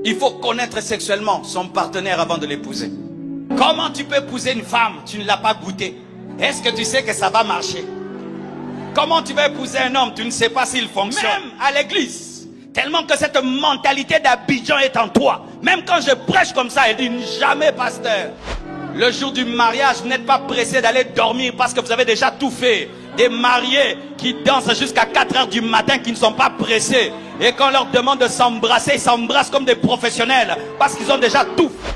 Il faut connaître sexuellement son partenaire avant de l'épouser. Comment tu peux épouser une femme, tu ne l'as pas goûté? Est-ce que tu sais que ça va marcher? Comment tu vas épouser un homme, tu ne sais pas s'il fonctionne? Même à l'église, tellement que cette mentalité d'Abidjan est en toi. Même quand je prêche comme ça, elle dit jamais pasteur. Le jour du mariage, vous n'êtes pas pressé d'aller dormir parce que vous avez déjà tout fait. Des mariés qui dansent jusqu'à 4 h du matin, qui ne sont pas pressés. Et quand on leur demande de s'embrasser, ils s'embrassent comme des professionnels parce qu'ils ont déjà tout fait.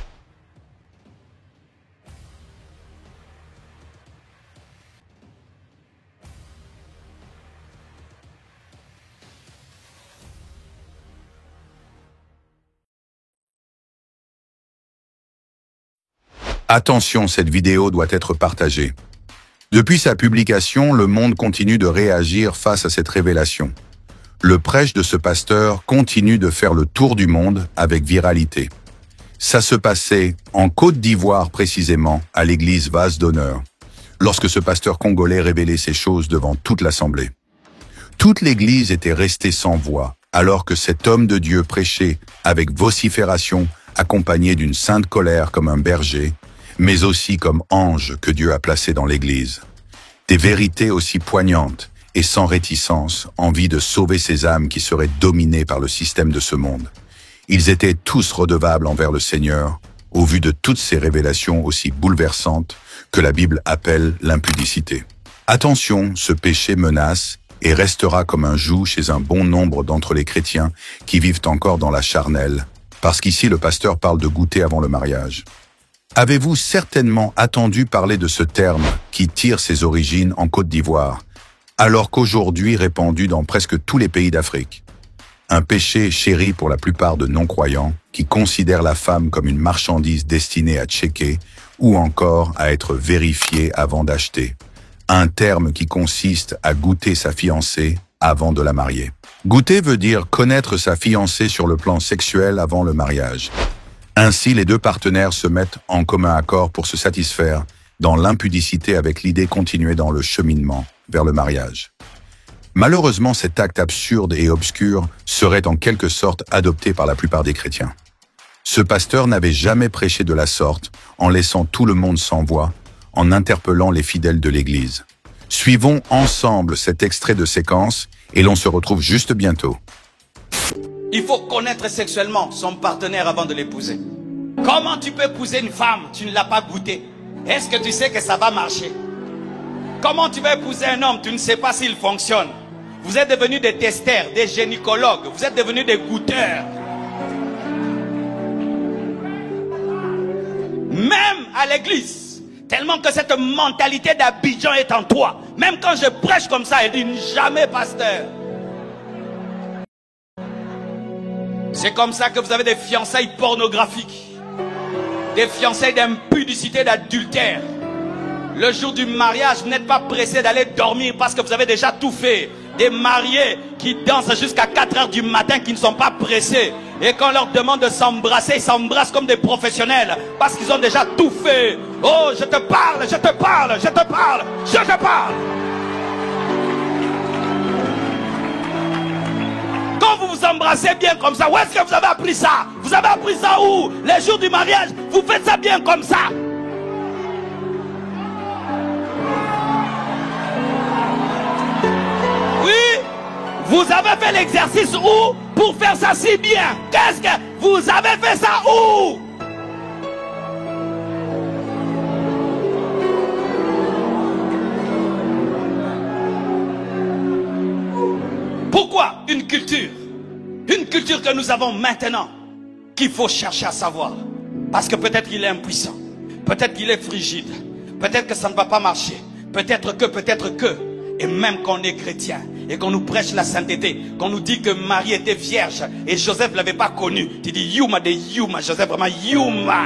Attention, cette vidéo doit être partagée. Depuis sa publication, le monde continue de réagir face à cette révélation. Le prêche de ce pasteur continue de faire le tour du monde avec viralité. Ça se passait en Côte d'Ivoire précisément, à l'église Vase d'Honneur, lorsque ce pasteur congolais révélait ces choses devant toute l'assemblée. Toute l'église était restée sans voix, alors que cet homme de Dieu prêchait avec vocifération, accompagné d'une sainte colère comme un berger, mais aussi comme ange que Dieu a placé dans l'Église. Des vérités aussi poignantes et sans réticence, envie de sauver ces âmes qui seraient dominées par le système de ce monde. Ils étaient tous redevables envers le Seigneur, au vu de toutes ces révélations aussi bouleversantes que la Bible appelle l'impudicité. Attention, ce péché menace et restera comme un joug chez un bon nombre d'entre les chrétiens qui vivent encore dans la charnelle, parce qu'ici le pasteur parle de goûter avant le mariage. Avez-vous certainement attendu parler de ce terme qui tire ses origines en Côte d'Ivoire, alors qu'aujourd'hui répandu dans presque tous les pays d'Afrique? Un péché chéri pour la plupart de non-croyants qui considèrent la femme comme une marchandise destinée à checker ou encore à être vérifiée avant d'acheter. Un terme qui consiste à goûter sa fiancée avant de la marier. Goûter veut dire connaître sa fiancée sur le plan sexuel avant le mariage. Ainsi, les deux partenaires se mettent en commun accord pour se satisfaire dans l'impudicité avec l'idée continuée dans le cheminement vers le mariage. Malheureusement, cet acte absurde et obscur serait en quelque sorte adopté par la plupart des chrétiens. Ce pasteur n'avait jamais prêché de la sorte, en laissant tout le monde sans voix, en interpellant les fidèles de l'Église. Suivons ensemble cet extrait de séquence et l'on se retrouve juste bientôt. Il faut connaître sexuellement son partenaire avant de l'épouser. Comment tu peux épouser une femme, tu ne l'as pas goûté? Est-ce que tu sais que ça va marcher? Comment tu vas épouser un homme, tu ne sais pas s'il fonctionne? Vous êtes devenus des testeurs, des gynécologues, vous êtes devenus des goûteurs. Même à l'église, tellement que cette mentalité d'Abidjan est en toi. Même quand je prêche comme ça, elle dit jamais pasteur. C'est comme ça que vous avez des fiançailles pornographiques, des fiançailles d'impudicité, d'adultère. Le jour du mariage, vous n'êtes pas pressé d'aller dormir parce que vous avez déjà tout fait. Des mariés qui dansent jusqu'à 4 h du matin, qui ne sont pas pressés. Et quand on leur demande de s'embrasser, ils s'embrassent comme des professionnels parce qu'ils ont déjà tout fait. Oh, je te parle, je te parle, je te parle, je te parle. Quand vous vous embrassez bien comme ça, où est-ce que vous avez appris ça? Vous avez appris ça où? Les jours du mariage, vous faites ça bien comme ça. Oui, vous avez fait l'exercice où pour faire ça si bien? Qu'est-ce que vous avez fait ça où? Pourquoi une culture que nous avons maintenant, qu'il faut chercher à savoir? Parce que peut-être qu'il est impuissant, peut-être qu'il est frigide, peut-être que ça ne va pas marcher, peut-être que, et même quand on est chrétien, et qu'on nous prêche la sainteté, qu'on nous dit que Marie était vierge, et Joseph ne l'avait pas connue, tu dis Yuma de Yuma, Joseph vraiment Yuma.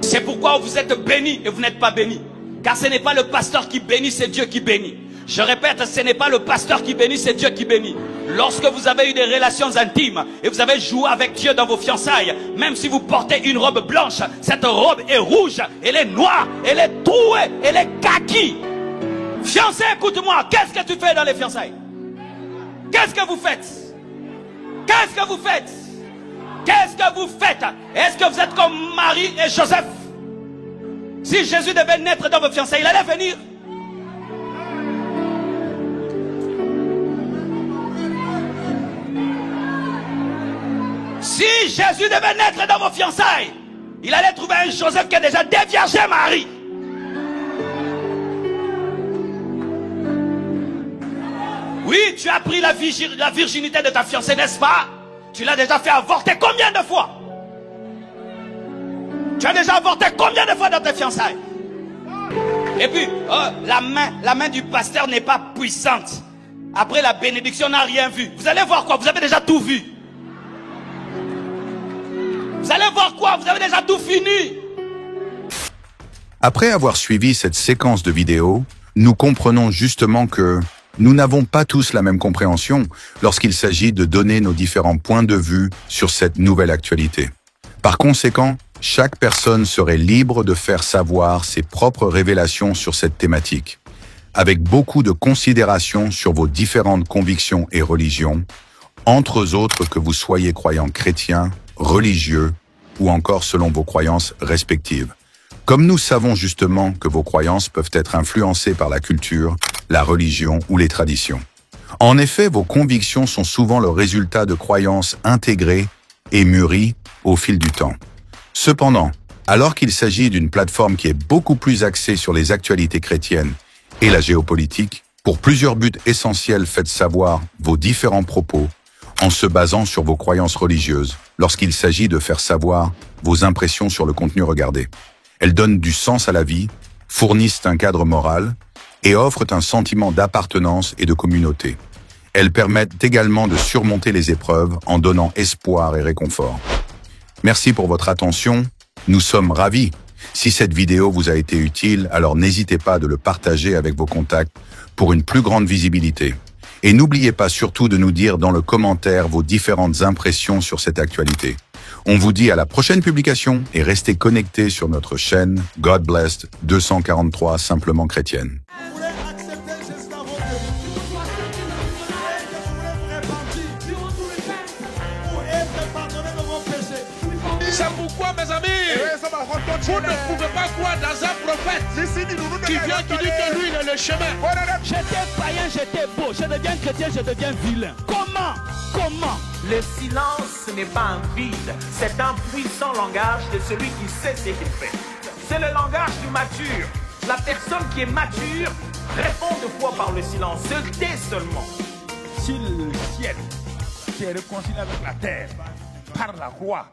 C'est pourquoi vous êtes bénis et vous n'êtes pas bénis. Car ce n'est pas le pasteur qui bénit, c'est Dieu qui bénit. Je répète, ce n'est pas le pasteur qui bénit, c'est Dieu qui bénit. Lorsque vous avez eu des relations intimes et vous avez joué avec Dieu dans vos fiançailles, même si vous portez une robe blanche, cette robe est rouge, elle est noire, elle est trouée, elle est kaki. Fiancé, écoute-moi, qu'est-ce que tu fais dans les fiançailles? Qu'est-ce que vous faites? Qu'est-ce que vous faites? Qu'est-ce que vous faites? Est-ce que vous êtes comme Marie et Joseph? Si Jésus devait naître dans vos fiançailles, il allait venir. Si Jésus devait naître dans vos fiançailles, il allait trouver un Joseph qui a déjà déviergé Marie. Oui, tu as pris la virginité de ta fiancée, n'est-ce pas? Tu l'as déjà fait avorter combien de fois? Tu as déjà avorté combien de fois dans tes fiançailles? Et puis, la main du pasteur n'est pas puissante. Après la bénédiction, on n'a rien vu. Vous allez voir quoi? Vous avez déjà tout vu. Vous allez voir quoi? Vous avez déjà tout fini. Après avoir suivi cette séquence de vidéos, nous comprenons justement que nous n'avons pas tous la même compréhension lorsqu'il s'agit de donner nos différents points de vue sur cette nouvelle actualité. Par conséquent, chaque personne serait libre de faire savoir ses propres révélations sur cette thématique, avec beaucoup de considération sur vos différentes convictions et religions, entre autres que vous soyez croyant chrétien, religieux ou encore selon vos croyances respectives. Comme nous savons justement que vos croyances peuvent être influencées par la culture, la religion ou les traditions. En effet, vos convictions sont souvent le résultat de croyances intégrées et mûries au fil du temps. Cependant, alors qu'il s'agit d'une plateforme qui est beaucoup plus axée sur les actualités chrétiennes et la géopolitique, pour plusieurs buts essentiels, faites savoir vos différents propos en se basant sur vos croyances religieuses lorsqu'il s'agit de faire savoir vos impressions sur le contenu regardé. Elles donnent du sens à la vie, fournissent un cadre moral et offrent un sentiment d'appartenance et de communauté. Elles permettent également de surmonter les épreuves en donnant espoir et réconfort. Merci pour votre attention, nous sommes ravis. Si cette vidéo vous a été utile, alors n'hésitez pas de le partager avec vos contacts pour une plus grande visibilité. Et n'oubliez pas surtout de nous dire dans le commentaire vos différentes impressions sur cette actualité. On vous dit à la prochaine publication et restez connectés sur notre chaîne God Blessed 243 Simplement Chrétienne. C'est pourquoi, mes amis, vous ne pouvez pas croire dans un prophète qui vient qui dit que lui, il est le chemin. J'étais païen, j'étais beau. Je deviens chrétien, je deviens vilain. Comment? Le silence, ce n'est pas un vide, c'est un puissant langage de celui qui sait ce qu'il fait. C'est le langage du mature. La personne qui est mature répond de fois par le silence, se tait seulement. Si le ciel s'est réconcilié avec la terre par la croix,